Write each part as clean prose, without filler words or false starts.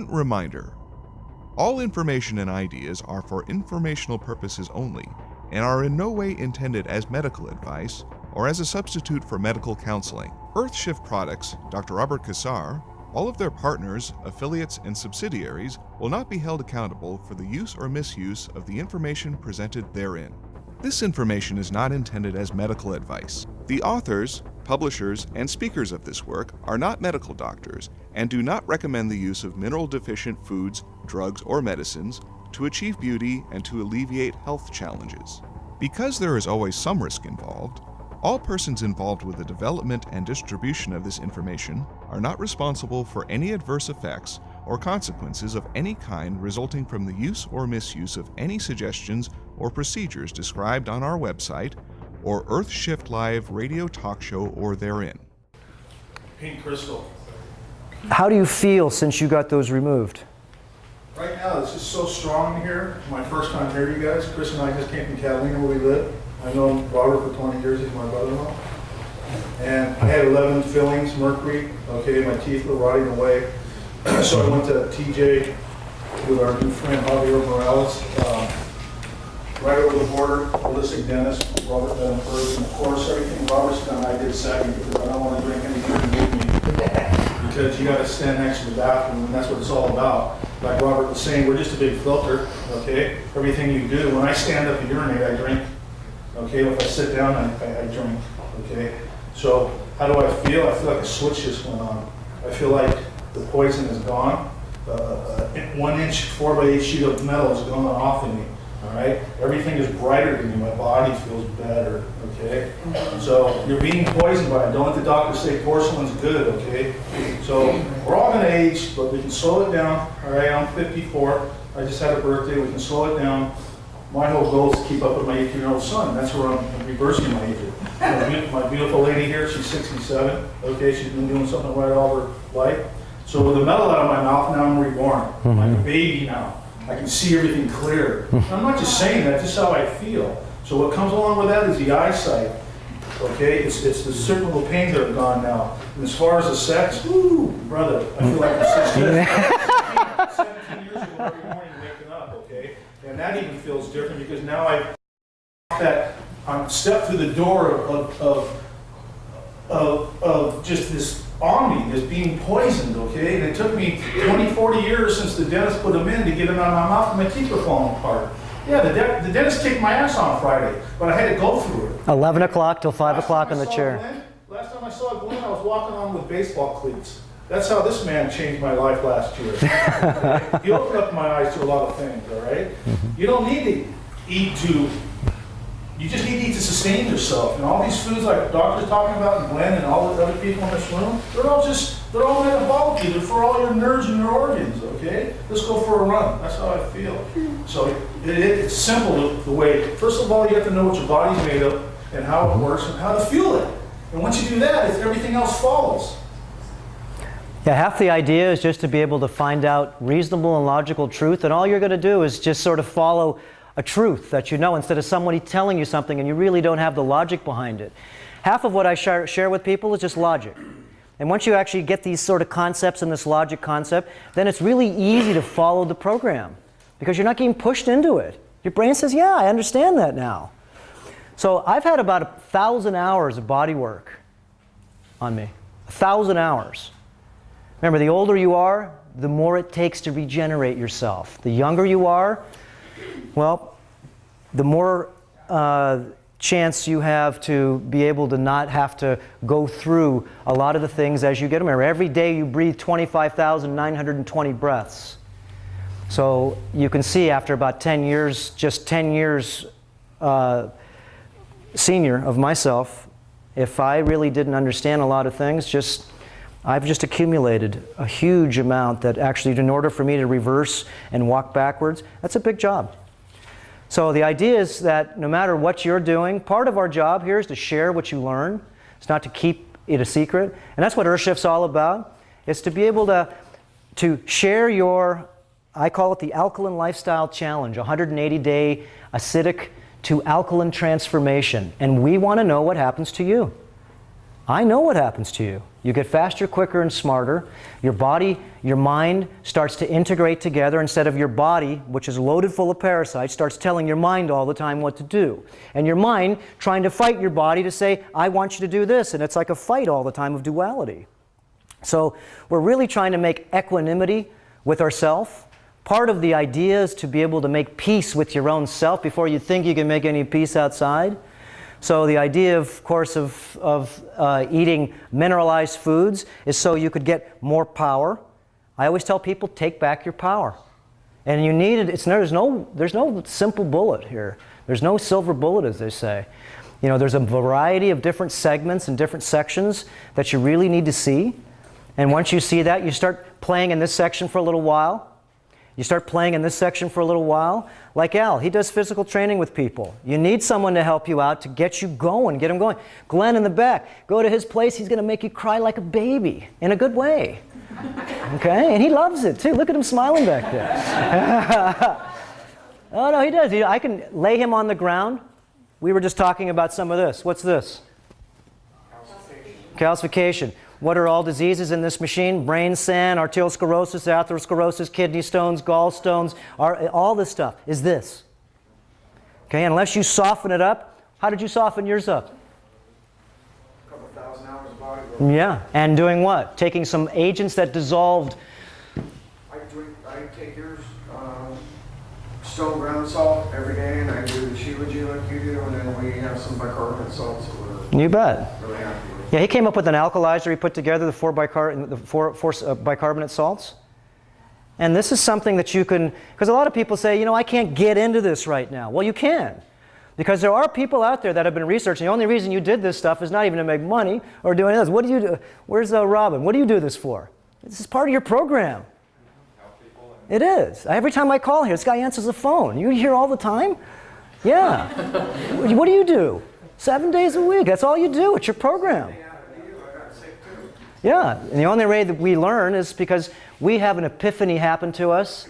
important reminder. All information and ideas are for informational purposes only and are in no way intended as medical advice or as a substitute for medical counseling. Earthshift Products, Dr. Robert Cassar, all of their partners, affiliates, and subsidiaries will not be held accountable for the use or misuse of the information presented therein. This information is not intended as medical advice. The authors, publishers, and speakers of this work are not medical doctors and do not recommend the use of mineral-deficient foods, drugs, or medicines to achieve beauty and to alleviate health challenges. Because there is always some risk involved, all persons involved with the development and distribution of this information are not responsible for any adverse effects or consequences of any kind resulting from the use or misuse of any suggestions or procedures described on our website or Earthshift Live radio talk show or therein. Pink crystal. How do you feel since you got those removed? Right now, it's just so strong in here. My first time here, you guys. Chris and I just came from Catalina where we live. I've known Robert for 20 years. He's my brother-in-law. And I had 11 fillings, Mercury. Okay, my teeth were rotting away. So I went to TJ with our new friend Javier Morales, right over the border, holistic dentist, Robert done first. And of course, everything Robert's done, I did second because I don't want to drink anything with me. Because you got to stand next to the bathroom, and that's what it's all about. Like Robert was saying, we're just a big filter, okay? Everything you do, when I stand up and urinate, I drink. Okay, if I sit down, I drink, okay? So how do I feel? I feel like a switch just went on. I feel like the poison is gone. 1 inch 4x8 sheet of metal is gone off of me, all right? Everything is brighter than me. My body feels better, okay? So you're being poisoned by it. Don't let the doctor say porcelain's good, okay? So we're all gonna age, but we can slow it down, all right? I'm 54. I just had a birthday. We can slow it down. My whole goal is to keep up with my 18-year-old son. That's where I'm reversing my age. My beautiful lady here, she's 67. Okay, she's been doing something right all her life. So with the metal out of my mouth, now I'm reborn. I'm like a baby now. I can see everything clear. I'm not just saying that, just how I feel. So what comes along with that is the eyesight. Okay, it's the certain little pains that are gone now. And as far as the sex, woo, brother, I feel like I'm 17 years ago every morning waking up, okay? And that even feels different because now I'm stepped through the door of just this on me, this being poisoned, okay? And it took me 20, 40 years since the dentist put them in to get them out of my mouth and my teeth were falling apart. Yeah, the dentist kicked my ass on Friday, but I had to go through it. 11 o'clock till 5 o'clock in the chair. Last time I saw Glenn, I was walking on with baseball cleats. That's how this man changed my life last year. Okay? He opened up my eyes to a lot of things, all right? You don't need to eat you just need to eat to sustain yourself. And all these foods like Doctor's talking about, and Glenn and all the other people in this room, they're all metabolic. They're for all your nerves and your organs, okay? Let's go for a run. That's how I feel. So it's simple the way, first of all, you have to know what your body's made of and how it works and how to fuel it. And once you do that, everything else follows. Yeah, half the idea is just to be able to find out reasonable and logical truth, and all you're going to do is just sort of follow a truth that you know instead of somebody telling you something and you really don't have the logic behind it. Half of what I share with people is just logic. And once you actually get these sort of concepts and this logic concept, then it's really easy to follow the program because you're not getting pushed into it. Your brain says, yeah, I understand that now. So I've had about 1,000 hours of body work on me. 1,000 hours. Remember, the older you are, the more it takes to regenerate yourself. The younger you are, well, the more chance you have to be able to not have to go through a lot of the things as you get them. Remember, every day you breathe 25,920 breaths. So you can see after about 10 years, just 10 years senior of myself, if I really didn't understand a lot of things, I've just accumulated a huge amount that actually, in order for me to reverse and walk backwards, that's a big job. So the idea is that no matter what you're doing, part of our job here is to share what you learn. It's not to keep it a secret. And that's what Earthshift's all about. It's to be able to share your, I call it the Alkaline Lifestyle Challenge, 180-day acidic to alkaline transformation. And we want to know what happens to you. I know what happens to you. You get faster, quicker, and smarter. Your body, your mind starts to integrate together instead of your body, which is loaded full of parasites, starts telling your mind all the time what to do. And your mind trying to fight your body to say, I want you to do this. And it's like a fight all the time of duality. So we're really trying to make equanimity with ourself. Part of the idea is to be able to make peace with your own self before you think you can make any peace outside. So the idea, of course, of eating mineralized foods is so you could get more power. I always tell people, take back your power. And you need it. There's no simple bullet here. There's no silver bullet, as they say. You know, there's a variety of different segments and different sections that you really need to see. And once you see that, you start playing in this section for a little while. You start playing in this section for a little while. Like Al, he does physical training with people. You need someone to help you out to get you going, get him going. Glenn in the back, go to his place, he's going to make you cry like a baby in a good way. Okay? And he loves it too. Look at him smiling back there. Oh no, he does. I can lay him on the ground. We were just talking about some of this. What's this? Calcification. What are all diseases in this machine? Brain sand, arteriosclerosis, atherosclerosis, kidney stones, gallstones, all this stuff is this. Okay, unless you soften it up. How did you soften yours up? A couple thousand hours of bodybuilding. Yeah, and doing what? Taking some agents that dissolved. I take yours, stone ground salt every day, and I do the Shilajit like you do, and then we have some bicarbonate salts that we're You bet. really happy with. Yeah, he came up with an alkalizer. He put together the four bicarbonate salts. And this is something that you can, because a lot of people say, you know, I can't get into this right now. Well, you can. Because there are people out there that have been researching. The only reason you did this stuff is not even to make money or do anything else. What do you do? Where's Robin? What do you do this for? This is part of your program. It is. Every time I call here, this guy answers the phone. You hear all the time? Yeah. What do you do? 7 days a week. That's all you do. It's your program. Yeah. And the only way that we learn is because we have an epiphany happen to us.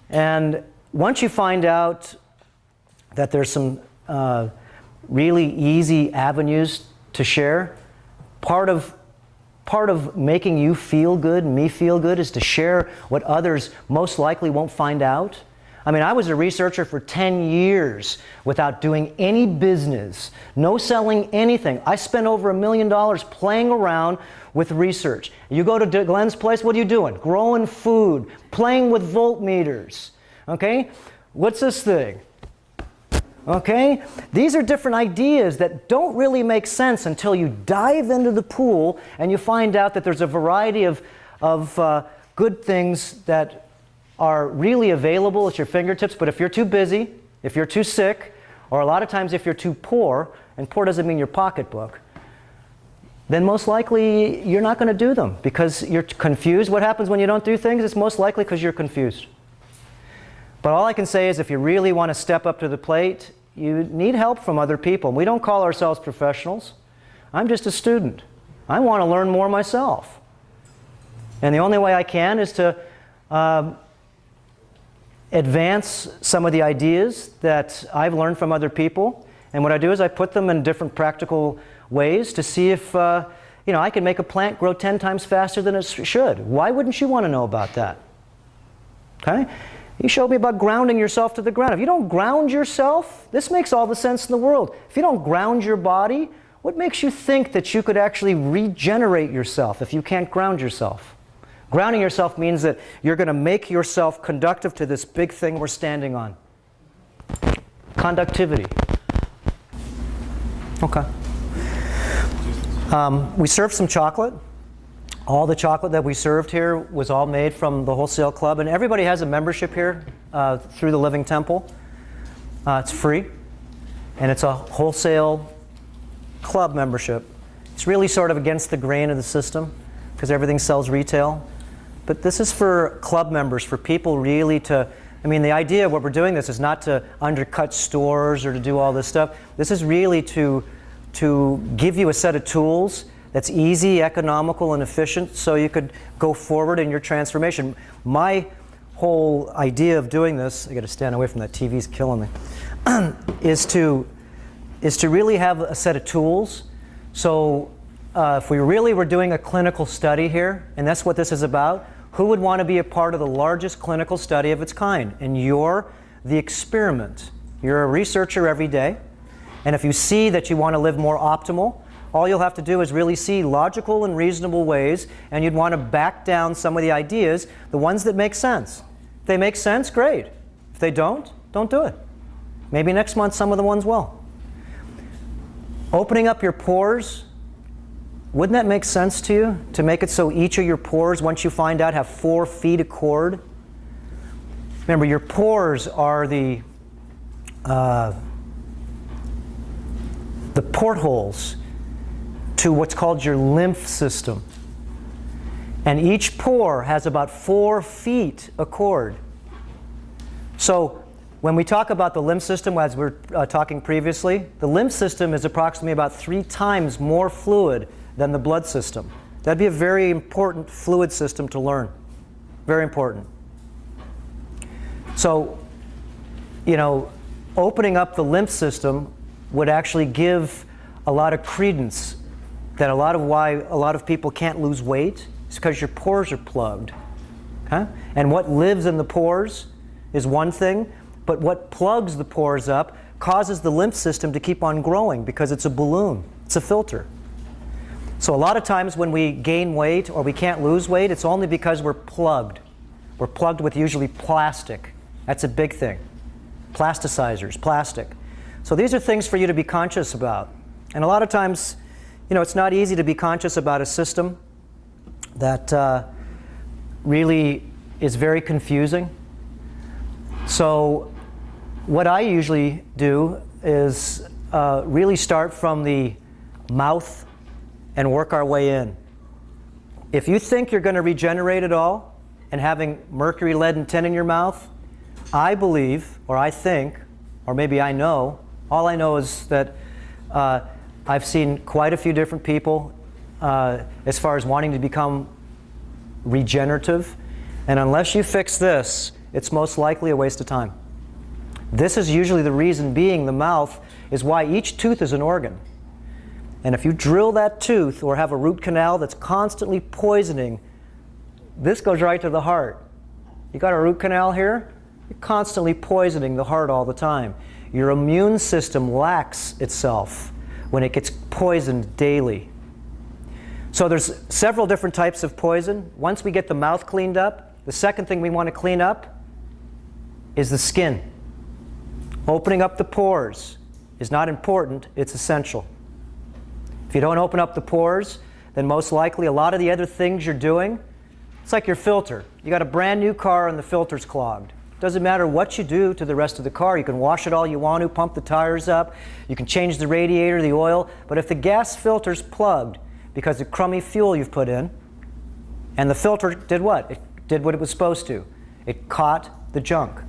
And once you find out that there's some really easy avenues to share, part of making you feel good and me feel good is to share what others most likely won't find out. I mean, I was a researcher for 10 years without doing any business, no selling anything. I spent over $1 million playing around with research. You go to Glenn's place, what are you doing? Growing food, playing with voltmeters, okay? What's this thing? Okay? These are different ideas that don't really make sense until you dive into the pool and you find out that there's a variety of good things that are really available at your fingertips. But if you're too busy, if you're too sick, or a lot of times if you're too poor, and poor doesn't mean your pocketbook, then most likely you're not going to do them because you're confused. What happens when you don't do things? It's most likely because you're confused. But all I can say is if you really want to step up to the plate, you need help from other people. We don't call ourselves professionals. I'm just a student. I want to learn more myself. And the only way I can is to advance some of the ideas that I've learned from other people. And what I do is I put them in different practical ways to see if I can make a plant grow 10 times faster than it should. Why wouldn't you want to know about that? Okay? You showed me about grounding yourself to the ground. If you don't ground yourself, this makes all the sense in the world. If you don't ground your body, what makes you think that you could actually regenerate yourself if you can't ground yourself? Grounding yourself means that you're going to make yourself conductive to this big thing we're standing on. Conductivity. Okay. We served some chocolate. All the chocolate that we served here was all made from the Wholesale Club, and everybody has a membership here through the Living Temple. It's free, and it's a Wholesale Club membership. It's really sort of against the grain of the system because everything sells retail. But this is for club members, for people really to, I mean, the idea of what we're doing this is not to undercut stores or to do all this stuff. This is really to give you a set of tools that's easy, economical, and efficient so you could go forward in your transformation. My whole idea of doing this, I got to stand away from that, TV's killing me, is to really have a set of tools so if we really were doing a clinical study here, and that's what this is about, who would want to be a part of the largest clinical study of its kind? And you're the experiment. You're a researcher every day, and if you see that you want to live more optimal, all you'll have to do is really see logical and reasonable ways, and you'd want to back down some of the ideas, the ones that make sense. If they make sense, great. If they don't do it. Maybe next month some of the ones will. Opening up your pores, wouldn't that make sense to you? To make it so each of your pores, once you find out, have 4 feet of cord? Remember, your pores are the portholes to what's called your lymph system. And each pore has about 4 feet of cord. So when we talk about the lymph system, as we were talking previously, the lymph system is approximately about 3 times more fluid than the blood system. That'd be a very important fluid system to learn. Very important. So, you know, opening up the lymph system would actually give a lot of credence that why a lot of people can't lose weight is because your pores are plugged. Okay? And what lives in the pores is one thing, but what plugs the pores up causes the lymph system to keep on growing because it's a balloon. It's a filter. So a lot of times when we gain weight or we can't lose weight, it's only because we're plugged. We're plugged with usually plastic. That's a big thing. Plasticizers, plastic. So these are things for you to be conscious about. And a lot of times, you know, it's not easy to be conscious about a system that really is very confusing. So what I usually do is really start from the mouth and work our way in. If you think you're going to regenerate it all and having mercury, lead, and tin in your mouth, I believe, or I think, or maybe I know, all I know is that I've seen quite a few different people as far as wanting to become regenerative, and unless you fix this, it's most likely a waste of time. This is usually the reason being the mouth is why each tooth is an organ. And if you drill that tooth or have a root canal that's constantly poisoning, this goes right to the heart. You got a root canal here, you're constantly poisoning the heart all the time. Your immune system lacks itself when it gets poisoned daily. So there's several different types of poison. Once we get the mouth cleaned up, the second thing we want to clean up is the skin. Opening up the pores is not important, it's essential. If you don't open up the pores, then most likely a lot of the other things you're doing, it's like your filter. You got a brand new car and the filter's clogged. Doesn't matter what you do to the rest of the car. You can wash it all you want to, pump the tires up, you can change the radiator, the oil, but if the gas filter's plugged because of crummy fuel you've put in, and the filter did what? It did what it was supposed to. It caught the junk.